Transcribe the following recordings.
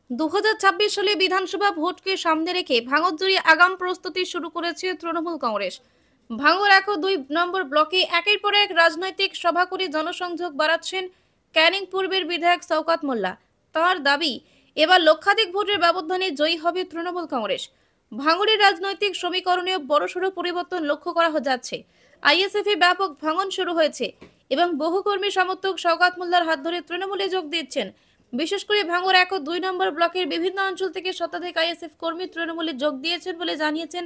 2026 সালে বিধানসভা ভোটকে সামনে রেখে ভাঙড়জুড়ে আগাম প্রস্তুতি শুরু করেছে তৃণমূল কংগ্রেস। ভাঙড় 1 ও 2 নম্বর ব্লকে একের পর এক রাজনৈতিক সভা করে জনসংযোগ বাড়াচ্ছেন ক্যানিং পূর্বের বিধায়ক শওকত মোল্লা। তার দাবি, এবার লক্ষাধিক ভোটের ব্যবধানে জয়ী হবে তৃণমূল কংগ্রেস। ভাঙড়ের রাজনৈতিক সমীকরণে বড়সড় পরিবর্তন লক্ষ্য করা যাচ্ছে। আইএসএফে ব্যাপক ভাঙন শুরু হয়েছে এবং বহু কর্মী সমর্থক শওকত মোল্লার হাত ধরে তৃণমূলে যোগ দিচ্ছেন। বিশেষ করে ভাঙড় 1 ও 2 নম্বর ব্লকের বিভিন্ন অঞ্চল থেকে শতাধিক আইএসএফ কর্মী তৃণমূলে যোগ দিয়েছেন বলে জানিয়েছেন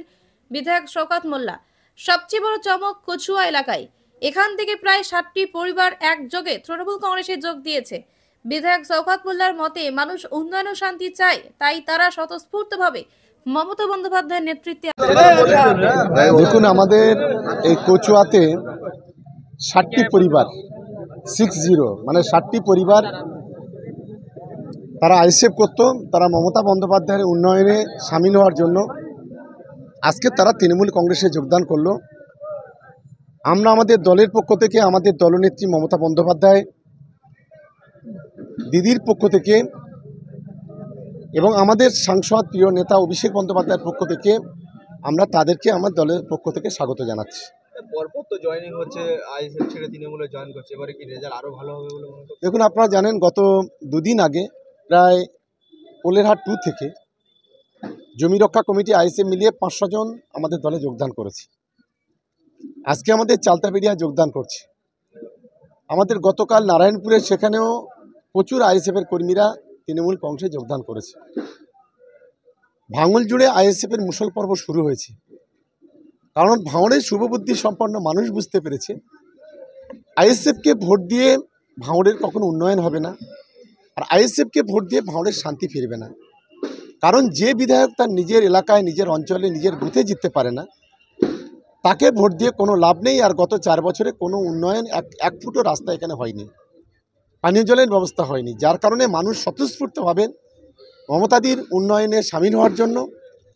বিধায়ক শওকত মোল্লা। সবচেয়ে বড় চমক কচুয়া এলাকায়, এখান থেকে প্রায় 60টি পরিবার একযোগে তৃণমূল কংগ্রেসে যোগ দিয়েছে। বিধায়ক শওকত মোল্লার মতে, মানুষ উন্নয়ন ও শান্তি চায়, তাই তারা স্বতঃস্ফূর্তভাবে মমতা বন্দ্যোপাধ্যায়ের নেতৃত্বে। দেখুন, আমাদের এই কচুয়াতে 60টি পরিবার, 60 মানে 60টি পরিবার তারা আইএসএফ করত। তারা মমতা বন্দ্যোপাধ্যায়ের উন্নয়নে সামিল হওয়ার জন্য আজকে তারা তৃণমূল কংগ্রেসে যোগদান করলো। আমরা আমাদের দলের পক্ষ থেকে, আমাদের দলনেত্রী মমতা বন্দ্যোপাধ্যায় দিদির পক্ষ থেকে এবং আমাদের সাংসদ প্রিয় নেতা অভিষেক বন্দ্যোপাধ্যায়ের পক্ষ থেকে আমরা তাদেরকে আমার দলের পক্ষ থেকে স্বাগত জানাচ্ছি। পরপর তো জয়েনিং হচ্ছে, আইএসএফ ছেড়ে তৃণমূলে জয়েন করছে, এবারে কি রেজাল্ট আরো ভালো হবে বলে মনে করছেন? দেখুন, আপনারা জানেন গত দুদিন আগে প্রায় কোলেরহাট 2 থেকে জমি রক্ষা কমিটি আইএসএফ মিলিয়ে 500 জন আমাদের দলে যোগদান করেছে। আজকে আমাদের চালতাবেড়িয়া যোগদান করছে। আমাদের গতকাল নারায়ণপুরে সেখানেও প্রচুর আইএসএফের কর্মীরা তৃণমূল কংগ্রেসে যোগদান করেছে। ভাঙড় জুড়ে আইএসএফের মুসল পর্ব শুরু হয়েছে, কারণ ভাঙড়ের শুভবুদ্ধি সম্পন্ন মানুষ বুঝতে পেরেছে আইএসএফকে ভোট দিয়ে ভাঙড়ের কখনো উন্নয়ন হবে না, আর আইএসএফকে ভোট দিয়ে ভাঙড়ের শান্তি ফিরবে না। কারণ যে বিধায়ক তার নিজের এলাকায়, নিজের অঞ্চলে, নিজের বুথে জিততে পারে না, তাকে ভোট দিয়ে কোনো লাভ নেই। আর গত 4 বছরে কোনো উন্নয়ন, এক ফুটও রাস্তা এখানে হয়নি, পানীয় জলের ব্যবস্থা হয়নি। যার কারণে মানুষ স্বতঃস্ফূর্তভাবে মমতাদির উন্নয়নে সামিল হওয়ার জন্য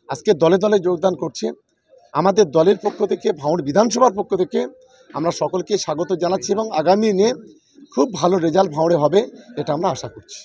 আজকে দলে দলে যোগদান করছে। আমাদের দলের পক্ষ থেকে, ভাঙড় বিধানসভার পক্ষ থেকে আমরা সকলকে স্বাগত জানাচ্ছি এবং আগামী দিনে খুব ভালো রেজাল্ট ভাঙড়ে হবে, এটা আমরা আশা করছি।